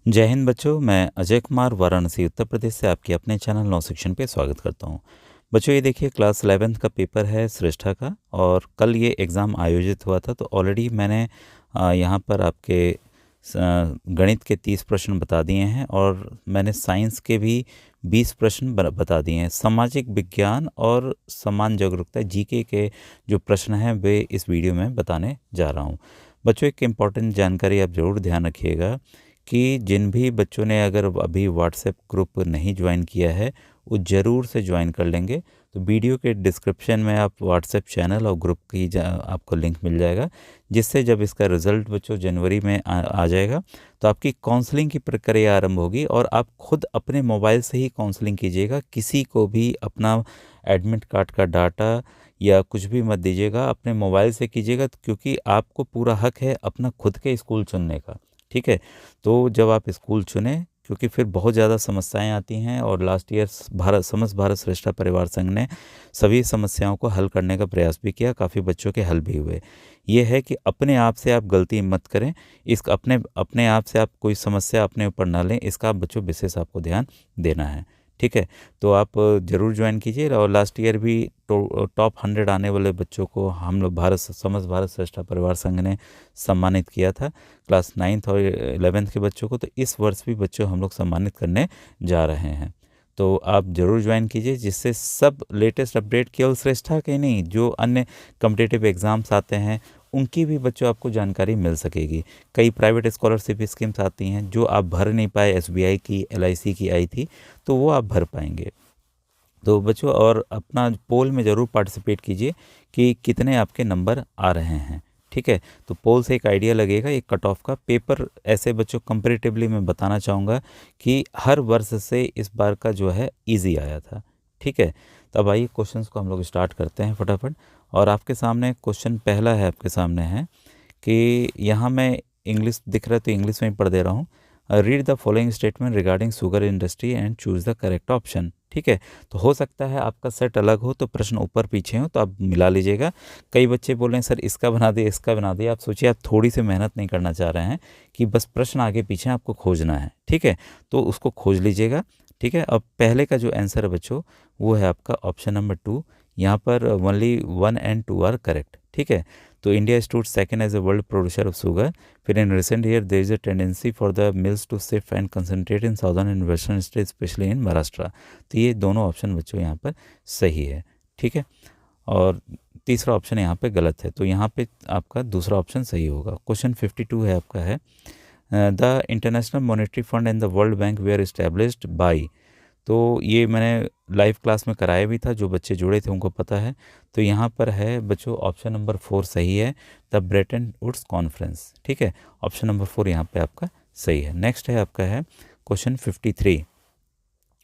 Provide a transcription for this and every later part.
जय हिंद बच्चों, मैं अजय कुमार वाराणसी उत्तर प्रदेश से आपके अपने चैनल नौ सेक्शन पे स्वागत करता हूँ। बच्चों ये देखिए क्लास 11th का पेपर है श्रेष्ठा का और कल ये एग्ज़ाम आयोजित हुआ था। तो ऑलरेडी मैंने यहाँ पर आपके गणित के 30 प्रश्न बता दिए हैं और मैंने साइंस के भी 20 प्रश्न बता दिए हैं। सामाजिक विज्ञान और समान जागरूकता जीके के जो प्रश्न हैं वे इस वीडियो में बताने जा रहा हूँ। बच्चों एक इम्पॉर्टेंट जानकारी आप ज़रूर ध्यान रखिएगा कि जिन भी बच्चों ने अगर अभी व्हाट्सएप ग्रुप नहीं ज्वाइन किया है वो ज़रूर से ज्वाइन कर लेंगे। तो वीडियो के डिस्क्रिप्शन में आप व्हाट्सएप चैनल और ग्रुप की आपको लिंक मिल जाएगा, जिससे जब इसका रिज़ल्ट बच्चों जनवरी में आ जाएगा तो आपकी काउंसलिंग की प्रक्रिया आरंभ होगी और आप खुद अपने मोबाइल से ही काउंसलिंग कीजिएगा। किसी को भी अपना एडमिट कार्ड का डाटा या कुछ भी मत दीजिएगा, अपने मोबाइल से कीजिएगा, क्योंकि आपको पूरा हक है अपना खुद के स्कूल चुनने का। ठीक है, तो जब आप स्कूल चुनें, क्योंकि फिर बहुत ज़्यादा समस्याएं आती हैं और लास्ट ईयर समस्त भारत श्रेष्ठा परिवार संघ ने सभी समस्याओं को हल करने का प्रयास भी किया, काफ़ी बच्चों के हल भी हुए। ये है कि अपने आप से आप गलती मत करें, इस अपने आप से आप कोई समस्या अपने ऊपर ना लें, इसका बच्चों विशेष आपको ध्यान देना है। ठीक है, तो आप ज़रूर ज्वाइन कीजिए। और लास्ट ईयर भी टॉप 100 आने वाले बच्चों को हम लोग समस्त भारत श्रेष्ठा परिवार संघ ने सम्मानित किया था, क्लास 9th और 11th के बच्चों को। तो इस वर्ष भी बच्चों हम लोग सम्मानित करने जा रहे हैं, तो आप ज़रूर ज्वाइन कीजिए, जिससे सब लेटेस्ट अपडेट केवल श्रेष्ठा के नहीं, जो अन्य कम्पिटिटिव एग्ज़ाम्स आते हैं उनकी भी बच्चों आपको जानकारी मिल सकेगी। कई प्राइवेट स्कॉलरशिप स्कीम्स आती हैं जो आप भर नहीं पाए, एसबीआई की, एलआईसी की आई थी, तो वो आप भर पाएंगे। तो बच्चों और अपना पोल में ज़रूर पार्टिसिपेट कीजिए कि कितने आपके नंबर आ रहे हैं। ठीक है, तो पोल से एक आइडिया लगेगा एक कट ऑफ का। पेपर ऐसे बच्चों कंपैरेटिवली मैं बताना चाहूँगा कि हर वर्ष से इस बार का जो है इजी आया था। ठीक है, तब आइए क्वेश्चंस को हम लोग स्टार्ट करते हैं फटाफट। और आपके सामने क्वेश्चन पहला है, आपके सामने है कि यहाँ मैं इंग्लिश दिख रहा है तो इंग्लिश में ही पढ़ दे रहा हूँ। Read the following statement regarding sugar industry and choose the correct option. ठीक है, तो हो सकता है आपका सेट अलग हो तो प्रश्न ऊपर पीछे हो, तो आप मिला लीजिएगा। कई बच्चे बोल रहे हैं सर इसका बना दिए, इसका बना दिया। आप सोचिए, आप थोड़ी सी मेहनत नहीं करना चाह रहे हैं कि बस प्रश्न आगे पीछे आपको खोजना है। ठीक है, तो उसको खोज लीजिएगा। ठीक है, अब पहले का जो आंसर है बच्चों वो है आपका ऑप्शन नंबर 2। यहाँ पर ओनली 1 and 2 आर करेक्ट। ठीक है, तो India stood second as a world producer of sugar. फिर in recent year there is a tendency for the mills to shift and concentrate in southern and western state, especially in Maharashtra. तो ये दोनों option बच्चों यहाँ पर सही है। ठीक है, और तीसरा ऑप्शन यहाँ पे गलत है, तो यहाँ पे आपका दूसरा ऑप्शन सही होगा। क्वेश्चन 52 है आपका है the international monetary fund and the world bank were established by. तो ये मैंने लाइव क्लास में कराया भी था, जो बच्चे जुड़े थे उनको पता है। तो यहाँ पर है बच्चों ऑप्शन नंबर 4 सही है, द ब्रेटन वुड्स कॉन्फ्रेंस। ठीक है, ऑप्शन नंबर 4 यहाँ पे आपका सही है। नेक्स्ट है आपका है क्वेश्चन 53।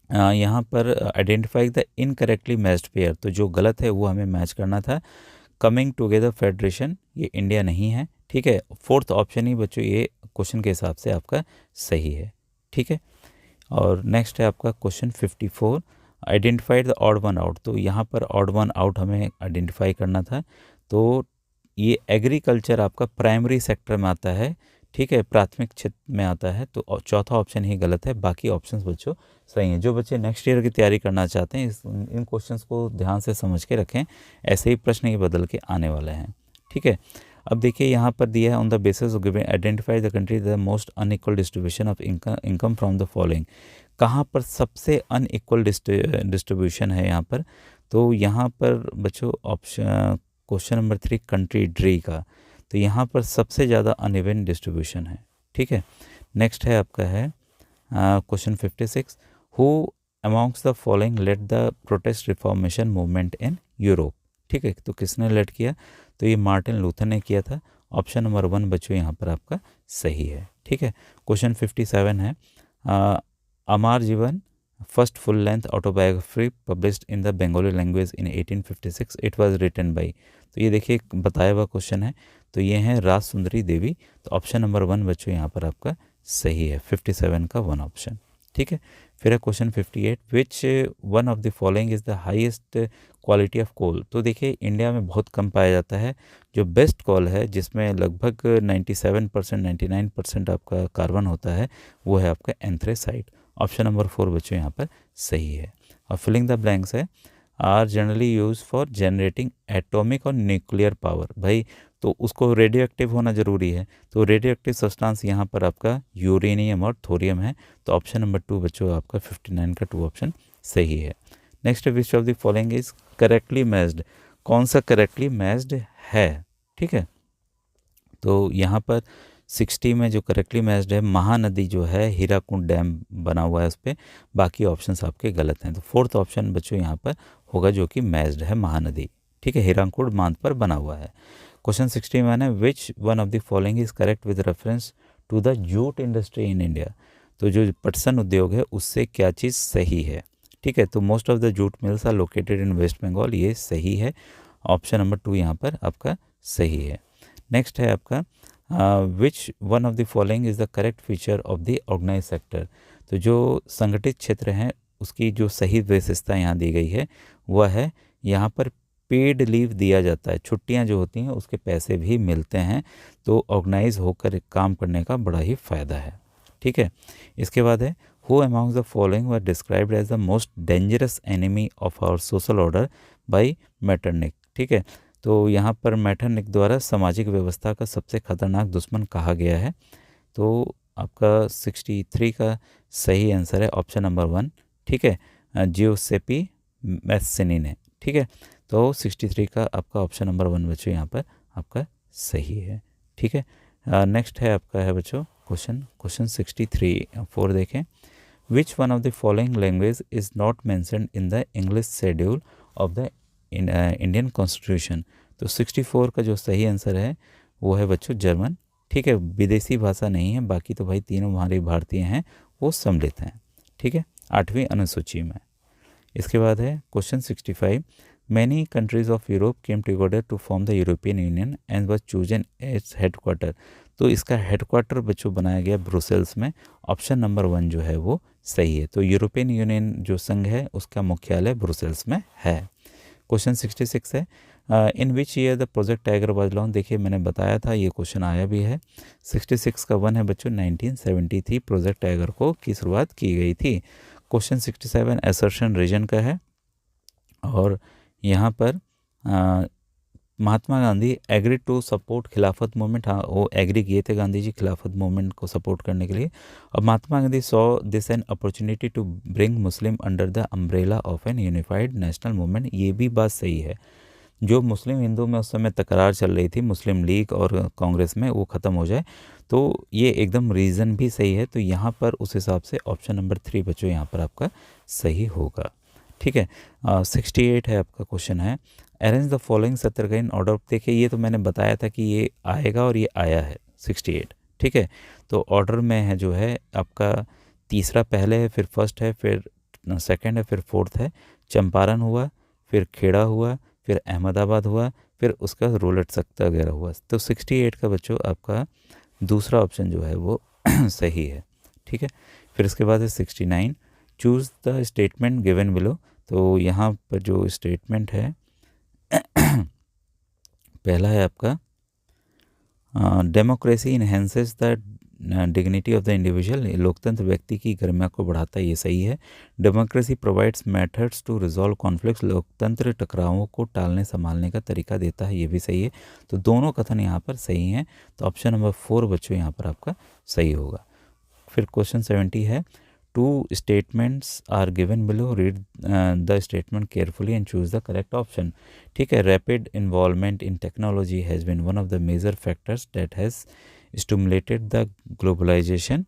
यहाँ पर identify the incorrectly matched pair. तो जो गलत है वो हमें मैच करना था। कमिंग टुगेदर फेडरेशन, ये इंडिया नहीं है। ठीक है, फोर्थ ऑप्शन ही बच्चों ये क्वेश्चन के हिसाब से आपका सही है। ठीक है, और नेक्स्ट है आपका question 54। Identified the odd one out. तो यहाँ पर ऑड वन आउट हमें आइडेंटिफाई करना था। तो ये एग्रीकल्चर आपका प्राइमरी सेक्टर में आता है। ठीक है, प्राथमिक क्षेत्र में आता है, तो चौथा ऑप्शन ही गलत है, बाकी ऑप्शंस बच्चों सही हैं। जो बच्चे नेक्स्ट ईयर की तैयारी करना चाहते हैं इन क्वेश्चंस को ध्यान से समझ के रखें, ऐसे ही प्रश्न ये बदल के आने वाले हैं। ठीक है, अब देखिए यहाँ पर दिया है on the basis of given identify the country the most unequal distribution of income from the following. कहाँ पर सबसे अनइक्वल डिस्ट्रीब्यूशन है यहाँ पर। तो यहाँ पर बच्चों option question number 3 country D का, तो यहाँ पर सबसे ज़्यादा अनइवन डिस्ट्रीब्यूशन है। ठीक है, नेक्स्ट है आपका है question 56। Who amongst the following led the protest reformation movement in Europe. ठीक है, तो किसने लेड किया, तो ये मार्टिन लूथर ने किया था। ऑप्शन नंबर 1 बच्चों यहाँ पर आपका सही है। ठीक है, क्वेश्चन 57 है Amar Jiban first full length autobiography published in the Bengali language in 1856, it was written by. तो ये देखिए बताया हुआ क्वेश्चन है, तो ये है राज सुंदरी देवी। तो ऑप्शन नंबर 1 बच्चों यहाँ पर आपका सही है, 57 का 1 ऑप्शन। ठीक है। फिर है question 58, which one of the following is the highest quality of coal. तो देखिए इंडिया में बहुत कम पाया जाता है। जो बेस्ट कोल है जिसमें लगभग 97% 99% आपका कार्बन होता है, वो है आपका एंथ्रेसाइट। ऑप्शन नंबर 4 बच्चों यहाँ पर सही है। और फिलिंग द ब्लैंक्स है, are generally use for generating atomic और न्यूक्लियर पावर। भाई तो उसको रेडियो एक्टिव होना ज़रूरी है, तो रेडियो एक्टिव सब्सटेंस यहाँ पर आपका यूरेनियम और थोरियम है। तो ऑप्शन नंबर 2 बच्चों आपका 59 का 2 ऑप्शन सही है। Next, which of the following is correctly matched. कौन सा करेक्टली मैच्ड है, ठीक है। तो यहाँ पर 60 में जो करेक्टली मैच्ड है, महानदी जो है हीराकुंड डैम बना हुआ है उस पर, बाकी ऑप्शंस आपके गलत हैं। तो फोर्थ ऑप्शन बच्चों यहाँ पर होगा जो कि मैच्ड है महानदी, ठीक है, हीराकुंड बांध पर बना हुआ है। क्वेश्चन 61 है, which one of the following is correct with reference to the jute industry in India. तो जो पटसन उद्योग है उससे क्या चीज़ सही है, ठीक है। तो most of the jute mills are located in West Bengal, ये सही है। ऑप्शन नंबर 2 यहाँ पर आपका सही है। नेक्स्ट है आपका which one of the following is the correct feature of the organise sector. तो जो संगठित क्षेत्र हैं उसकी जो सही विशेषता यहाँ दी गई है वह है यहाँ पर पेड लीव दिया जाता है, छुट्टियाँ जो होती हैं उसके पैसे भी मिलते हैं। तो ऑर्गेनाइज होकर काम करने का बड़ा ही फ़ायदा है, ठीक है। इसके बाद है, who amongst the following were described as the most dangerous enemy of our social order by Metternich, ठीक है। तो यहाँ पर मैटरनिक द्वारा सामाजिक व्यवस्था का सबसे खतरनाक दुश्मन कहा गया है। तो आपका 63 का सही आंसर है ऑप्शन नंबर 1, ठीक है, जियोसेपी मैथ्सेनी है, ठीक है। तो 63 का आपका ऑप्शन नंबर 1 बच्चों यहाँ पर आपका सही है, ठीक है। नेक्स्ट है आपका है बच्चों क्वेश्चन 63 4 देखें, विच one of the following language is not mentioned in the English schedule of the Indian constitution. तो 64 का जो सही आंसर है वो है बच्चों जर्मन, ठीक है, विदेशी भाषा नहीं है, बाकी तो भाई तीनों हमारे भारतीय हैं वो सम्मिलित हैं, ठीक है, 8वीं अनुसूची में। इसके बाद है question 65, many countries of Europe came together to form the European Union and was chosen as headquarter. तो इसका हेडक्वार्टर बच्चों बनाया गया ब्रुसेल्स में। ऑप्शन नंबर 1 जो है वो सही है। तो यूरोपियन यूनियन जो संघ है उसका मुख्यालय ब्रुसेल्स में है। क्वेश्चन 66 है, in which year the project tiger was launch. देखिए मैंने बताया था ये क्वेश्चन आया भी है। 66 का 1 है बच्चों 1973 प्रोजेक्ट टाइगर को की शुरुआत की गई थी। क्वेश्चन 67 असर्शन रीजन का है और यहाँ पर Mahatma Gandhi agree to support खिलाफत मूवमेंट। हाँ वो एग्री किए थे गांधी जी खिलाफत मूवमेंट को सपोर्ट करने के लिए। और Mahatma Gandhi saw this an opportunity to bring Muslim under the umbrella of an unified national movement. ये भी बात सही है, जो मुस्लिम हिंदू में उस समय तकरार चल रही थी मुस्लिम लीग और कांग्रेस में, वो ख़त्म हो जाए, तो ये एकदम रीज़न भी सही है। तो यहाँ पर उस हिसाब से ऑप्शन नंबर 3 बच्चों यहाँ पर आपका सही होगा, ठीक है। 68 है आपका क्वेश्चन है, arrange the following Satyagraha in order. देखिए ये तो मैंने बताया था कि ये आएगा और ये आया है 68, ठीक है। तो ऑर्डर में है जो है आपका तीसरा पहले है, फिर फर्स्ट है, फिर सेकंड है, फिर फोर्थ है। चंपारण हुआ, फिर खेड़ा हुआ, फिर अहमदाबाद हुआ, फिर उसका रोलट सत्याग्रह हुआ। तो 68 का बच्चों आपका दूसरा ऑप्शन जो है वो सही है, ठीक है। फिर इसके बाद है 69, choose the statement given below. तो यहाँ पर जो स्टेटमेंट है पहला है आपका democracy enhances the dignity of the individual. लोकतंत्र व्यक्ति की गरिमा को बढ़ाता है, ये सही है। Democracy provides methods to resolve conflicts. लोकतंत्र टकरावों को टालने संभालने का तरीका देता है, ये भी सही है। तो दोनों कथन यहाँ पर सही हैं। तो ऑप्शन नंबर 4 बच्चों यहाँ पर आपका सही होगा। फिर क्वेश्चन 70 है, two statements are given below, read the statement carefully and choose the correct option, ठीक है। Rapid involvement in technology has been one of the major factors that has stimulated the globalisation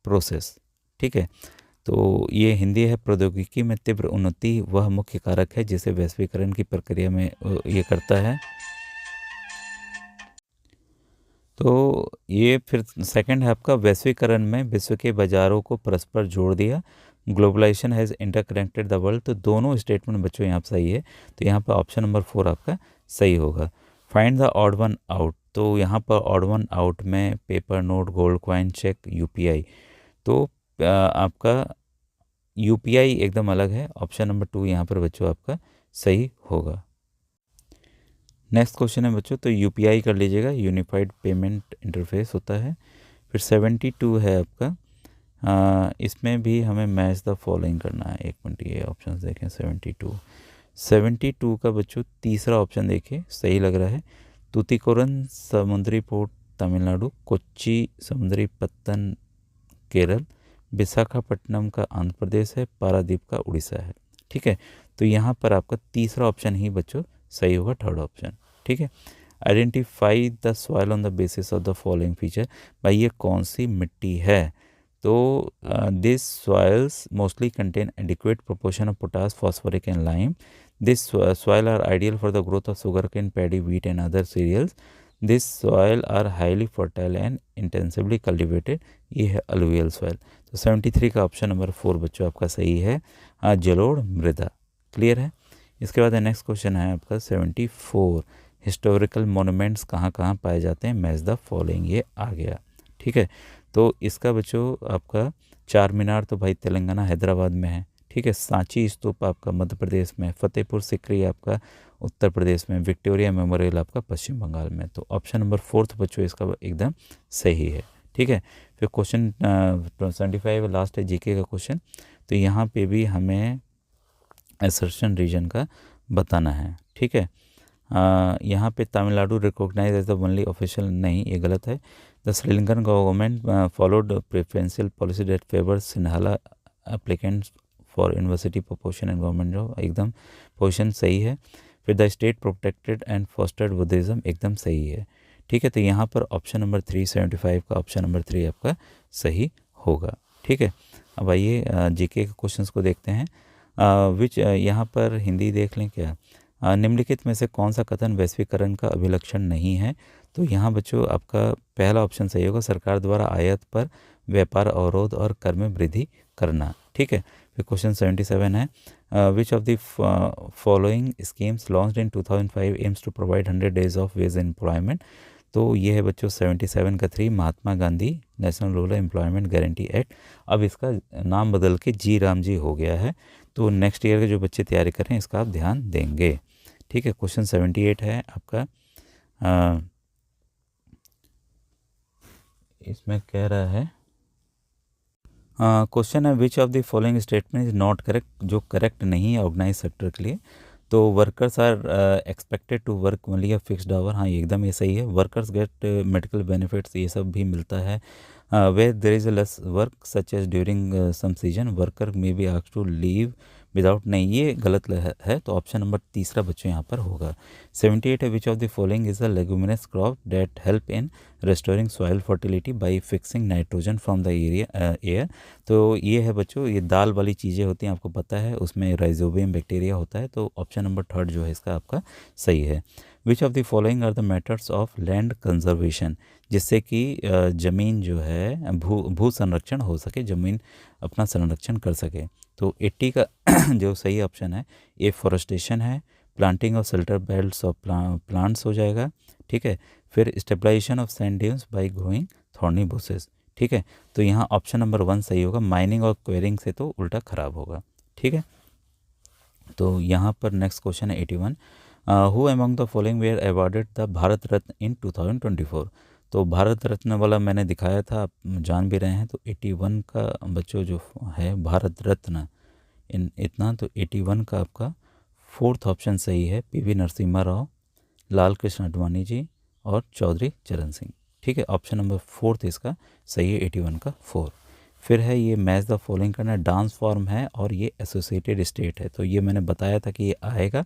process, ठीक है। तो ये हिंदी है, प्रौद्योगिकी में तीव्र उन्नति वह मुख्य कारक है जिसे वैश्वीकरण की प्रक्रिया में ये करता है। तो ये फिर सेकंड है आपका, वैश्वीकरण में विश्व के बाज़ारों को परस्पर जोड़ दिया। Globalisation has interconnected the world. तो दोनों स्टेटमेंट बच्चों यहाँ पर सही है। तो यहाँ पर ऑप्शन नंबर 4 आपका सही होगा। Find the odd one out. तो यहाँ पर ऑड वन आउट में paper note, gold coin, cheque, UPI. तो आपका यूपीआई एकदम अलग है। ऑप्शन नंबर 2 यहाँ पर बच्चों आपका सही होगा। नेक्स्ट क्वेश्चन है बच्चों, तो यूपीआई कर लीजिएगा, यूनिफाइड पेमेंट इंटरफेस होता है। फिर 72 है आपका, इसमें भी हमें मैच द फॉलोइंग करना है। एक मिनट, ये ऑप्शन देखें। 72 का बच्चों तीसरा ऑप्शन देखिए, सही लग रहा है। तूतीकोरन समुद्री पोर्ट तमिलनाडु, कोच्चि समुद्री पत्तन केरल, विशाखापट्टनम का आंध्र प्रदेश है, पारादीप का उड़ीसा है। ठीक है, तो यहाँ पर आपका तीसरा ऑप्शन ही बच्चों सही होगा, थर्ड ऑप्शन। ठीक है, identify the soil on the basis of the following feature. भाई ये कौन सी मिट्टी है? तो this soils mostly contain adequate proportion of potash, phosphoric and lime. This soil are ideal for the growth of sugar cane, paddy, wheat and other cereals. This soil are highly fertile and intensively cultivated. ये है alluvial soil. तो 73 का option number 4 बच्चों आपका सही है, जलोढ़ मृदा। क्लियर है। इसके बाद नेक्स्ट क्वेश्चन है आपका 74, हिस्टोरिकल मोनूमेंट्स कहाँ कहाँ पाए जाते हैं, मैच द फॉलोइंग। ये आ गया। ठीक है, तो इसका बच्चों आपका चार मीनार तो भाई तेलंगाना हैदराबाद में है। ठीक है, सांची स्तूप आपका मध्य प्रदेश में, फतेहपुर सिकरी आपका उत्तर प्रदेश में, विक्टोरिया मेमोरियल आपका पश्चिम बंगाल में। तो ऑप्शन नंबर 4 बच्चों इसका एकदम सही है। ठीक है, फिर क्वेश्चन 75 लास्ट है जीके का क्वेश्चन। तो यहाँ पे भी हमें असर्शन रीजन का बताना है। ठीक है, यहाँ पे Tamil Nadu recognise as the only official, नहीं ये गलत है। The Sri Lankan government followed preferential policy that favour Sinhala applicants for university proportion and government job, एकदम पोजिशन सही है। फिर the state protected and fostered Buddhism, एकदम सही है। ठीक है, तो यहाँ पर ऑप्शन नंबर 3 75 का ऑप्शन नंबर 3 आपका सही होगा। ठीक है, अब आइए जीके के क्वेश्चंस को देखते हैं। विच यहाँ पर हिंदी देख लें क्या। निम्नलिखित में से कौन सा कथन वैश्वीकरण का अभिलक्षण नहीं है? तो यहाँ बच्चों आपका पहला ऑप्शन सही होगा, सरकार द्वारा आयात पर व्यापार अवरोध और कर में वृद्धि करना। ठीक है, फिर क्वेश्चन 77 है, which of the following schemes launched in 2005 aims to provide 100 days of wage employment. तो ये है बच्चों 77 का 3, Mahatma Gandhi national rural employment guarantee act. अब इसका नाम बदल के जी राम जी हो गया है। तो नेक्स्ट ईयर के जो बच्चे तैयारी कर रहे हैं इसका आप ध्यान देंगे। ठीक है, क्वेश्चन 78 है आपका, इसमें कह रहा है, क्वेश्चन है which of the following statement is not correct, जो करेक्ट नहीं है ऑर्गेनाइज सेक्टर के लिए। तो workers are expected to work only a fixed hour, हाँ एकदम ये सही है। वर्कर्स गेट मेडिकल बेनिफिट्स, ये सब भी मिलता है। Where there is a less work such as during some season, worker may be asked to leave without, नहीं ये गलत है। तो ऑप्शन नंबर तीसरा बच्चों यहाँ पर होगा। 78 है, which of the following is a leguminous crop that help in restoring soil fertility by fixing nitrogen from the air. तो ये है बच्चों, ये दाल वाली चीज़ें होती हैं, आपको पता है, उसमें राइजोबियम बैक्टीरिया होता है। तो ऑप्शन नंबर 3 जो है इसका आपका सही है। Which of the following are the methods of land conservation, जिससे कि ज़मीन जो है भू संरक्षण हो सके, ज़मीन अपना संरक्षण कर सके। तो 80 का जो सही ऑप्शन है ए फॉरेस्टेशन है, planting of shelter belts of plants हो जाएगा। ठीक है, फिर stabilisation of sand dunes by growing thorny bushes. ठीक है, तो यहाँ ऑप्शन नंबर 1 सही होगा, माइनिंग और क्वेरिंग से तो उल्टा खराब होगा। ठीक है, तो यहाँ पर नेक्स्ट क्वेश्चन है 81, who among the following were awarded the Bharat Ratna in 2024। तो भारत रत्न वाला मैंने दिखाया था, आप जान भी रहे हैं। तो 81 का बच्चों जो है भारत रत्न इन इतना, तो 81 का आपका 4th ऑप्शन सही है, पीवी नरसिम्हा राव, लाल कृष्ण आडवाणी जी और चौधरी चरण सिंह। ठीक है, ऑप्शन नंबर 4 इसका सही है, 81 का 4। फिर है ये मैच द फॉलोइंग करना, डांस फॉर्म है और ये एसोसिएटेड स्टेट है। तो ये मैंने बताया था कि ये आएगा।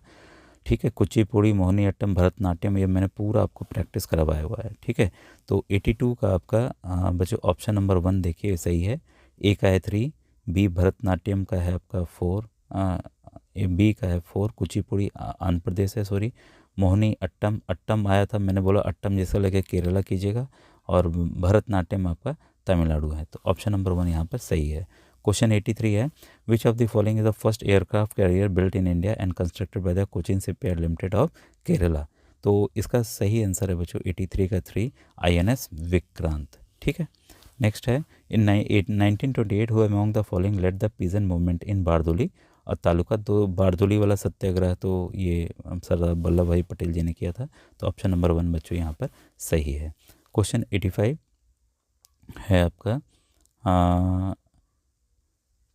ठीक है, कुचिपुड़ी, मोहिनीअट्टम, भरतनाट्यम, ये मैंने पूरा आपको प्रैक्टिस करवाया हुआ है। ठीक है, तो 82 का आपका बच्चों ऑप्शन नंबर 1 देखिए सही है, ए का है 3, बी भरतनाट्यम का है आपका 4, बी का है 4, कुचिपुड़ी आंध्र प्रदेश है, सॉरी, मोहिनी अट्टम, अट्टम आया था, मैंने बोला अट्टम जैसा लगे केरला कीजिएगा, और भरतनाट्यम आपका तमिलनाडु है। तो ऑप्शन नंबर 1 यहाँ पर सही है। क्वेश्चन 83 है, which of the following is the first aircraft carrier built in India and constructed by the Cochin shipyard limited of Kerala. तो इसका सही आंसर है बच्चों 83 का 3, INS विक्रांत। ठीक है, नेक्स्ट है इन 1928 हुआ among the following led the peasant movement in Bardoli और तालुका। तो बारदोली वाला सत्याग्रह तो ये सरदार वल्लभ भाई पटेल जी ने किया था। तो ऑप्शन नंबर 1 बच्चों यहाँ पर सही है। क्वेश्चन 85 है आपका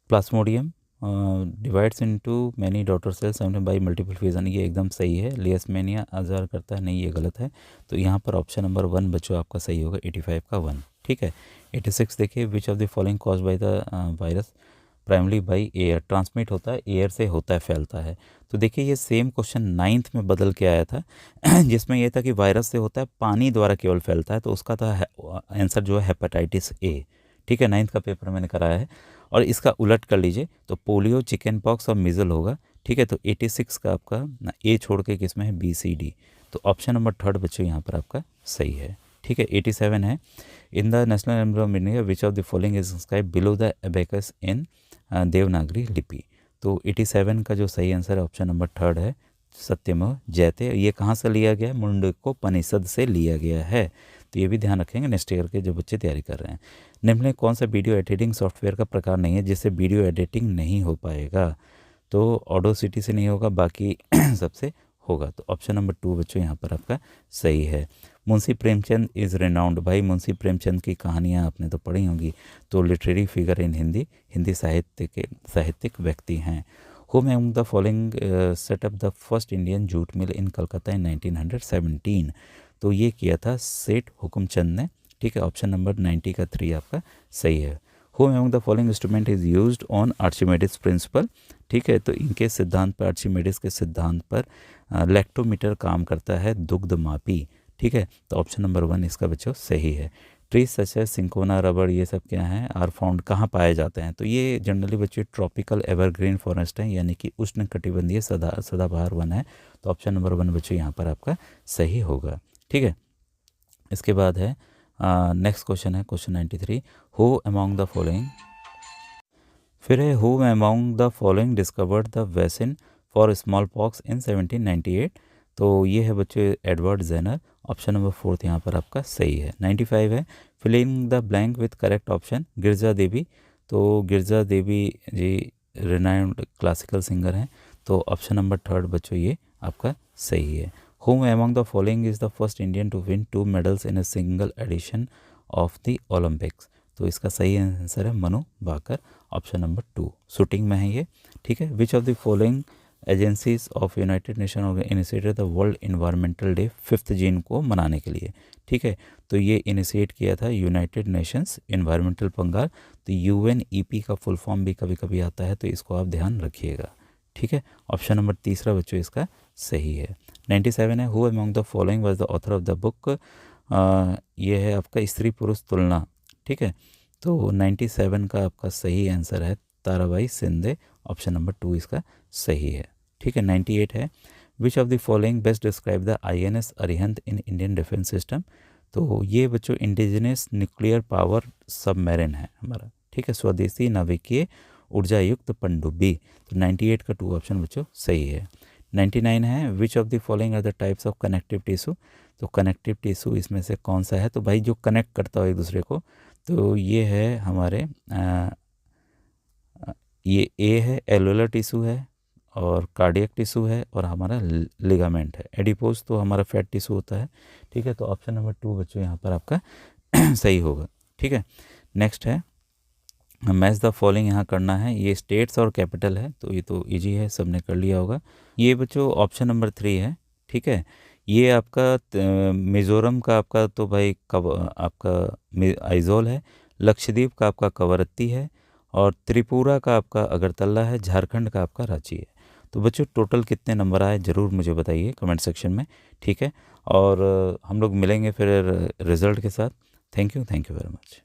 Plasmodium divides into many daughter cells by multiple fusion, ये एकदम सही है। लियसमेनिया आजार करता है, नहीं ये गलत है। तो यहाँ पर ऑप्शन नंबर 1 बच्चों आपका सही होगा, 85 का 1। ठीक है। 86 देखिए विच of the following cause by the virus primary by air, transmit होता है एयर से, होता है फैलता है। तो देखिए ये सेम क्वेश्चन 9th में बदल के आया था जिसमें ये था कि वायरस से होता है, पानी द्वारा केवल फैलता है। तो उसका था आंसर जो है हेपेटाइटिस ए। ठीक है, 9th का पेपर मैंने कराया है। और इसका उलट कर लीजिए तो पोलियो, चिकन पॉक्स और मिजल होगा। ठीक है, तो 86 का आपका ए छोड़ के किसमें है, बी सी डी। तो ऑप्शन नंबर 3 बच्चों यहाँ पर आपका सही है। ठीक है। 87 है in the national emblem of India which of the following is inscribed below the abacus in Devanagari लिपि। तो 87 का जो सही आंसर है ऑप्शन नंबर 3 है, सत्यमेव जयते। ये कहाँ से लिया गया है, मुंडकोपनिषद से लिया गया है। तो ये भी ध्यान रखेंगे नेक्स्ट ईयर के जो बच्चे तैयारी कर रहे हैं। निम्न में कौन सा वीडियो एडिटिंग सॉफ्टवेयर का प्रकार नहीं है जिससे वीडियो एडिटिंग नहीं हो पाएगा। तो ऑडोसिटी से नहीं होगा, बाकी सबसे होगा। तो ऑप्शन नंबर 2 बच्चों यहाँ पर आपका सही है। मुंशी प्रेमचंद इज़ रेनाउंड, भाई मुंशी प्रेमचंद की कहानियाँ आपने तो पढ़ी होंगी। तो लिटरेरी फिगर इन हिंदी साहित्य के साहित्यिक व्यक्ति हैं। Whom among the following set up the first Indian jute mill in Calcutta in 1917? तो ये किया था सेठ हुकुमचंद ने। ठीक है, ऑप्शन नंबर 90 का 3 आपका सही है। Whom among the following instrument is used on Archimedes principle? ठीक है, तो इनके सिद्धांत पर, आर्चिमेडिस के सिद्धांत पर लैक्टोमीटर काम करता है, दुग्ध मापी। ठीक है, तो ऑप्शन नंबर 1 इसका बच्चों सही है। ट्रीज सच है सिंकोना, रबड़, ये सब क्या हैं, आर फाउंड, कहाँ पाए जाते हैं। तो ये जनरली बच्चे ट्रॉपिकल एवरग्रीन फॉरेस्ट हैं, यानी कि उष्ण कटिबंधीय सदाबहार वन है। तो ऑप्शन नंबर 1 बच्चों यहाँ पर आपका सही होगा। ठीक है। इसके बाद है नेक्स्ट क्वेश्चन है question 93, who among the following, फिर है who among the following discovered the vaccine for smallpox in 1798। तो ये है बच्चे एडवर्ड जेनर। ऑप्शन नंबर 4 यहाँ पर आपका सही है। 95 है filling the blank with correct option, Girija Devi. तो Girija Devi ji renowned classical singer हैं। तो ऑप्शन नंबर 3 बच्चों ये आपका सही है। Whom among the following is the first Indian to win 2 medals in a single edition of the Olympics? तो इसका सही आंसर है Manu Bhaker, option number 2। Shooting में है ये। ठीक है। Which of the following agencies of United Nation initiated the World Environmental Day 5 जून को मनाने के लिए। ठीक है, तो ये इनिशिएट किया था यूनाइटेड नेशंस इन्वायरमेंटल पंगाल। तो UNEP का फुल फॉर्म भी कभी कभी आता है, तो इसको आप ध्यान रखिएगा। ठीक है, ऑप्शन नंबर 3 बच्चों इसका सही है। 97 है who among the following was the author of the book, ये है आपका स्त्री पुरुष तुलना। ठीक है, तो 97 का आपका सही आंसर है ताराबाई शिंदे, ऑप्शन नंबर 2 इसका सही है। ठीक है। 98 है which of the following best describe the INS Arihant in Indian defence system. तो ये बच्चों इंडिजिनस न्यूक्लियर पावर सबमरीन है हमारा। ठीक है, स्वदेशी नाविकीय ऊर्जा युक्त पनडुब्बी। तो 98 का 2 ऑप्शन बच्चों सही है। 99 है which of the following are the types of connective tissue. तो कनेक्टिव टिश्यू इसमें से कौन सा है, तो भाई जो कनेक्ट करता हो एक दूसरे को। तो ये है हमारे ये ए है एलुलर टिश्यू है, और कार्डियक टिश्यू है, और हमारा लिगामेंट है। एडिपोज तो हमारा फैट टिश्यू होता है। ठीक है, तो ऑप्शन नंबर 2 बच्चों यहाँ पर आपका सही होगा। ठीक है। नेक्स्ट है मैच द फॉलोइंग, यहाँ करना है। ये स्टेट्स और कैपिटल है, तो ये तो इजी है, सबने कर लिया होगा। ये बच्चों ऑप्शन नंबर 3 है। ठीक है, ये आपका मिज़ोरम का आपका तो भाई आपका आइजोल है, लक्षद्वीप का आपका कवरत्ती है, और त्रिपुरा का आपका अगरतला है, झारखंड का आपका रांची है। तो बच्चों टोटल कितने नंबर आए ज़रूर मुझे बताइए कमेंट सेक्शन में। ठीक है, और हम लोग मिलेंगे फिर रिज़ल्ट के साथ। Thank you very much.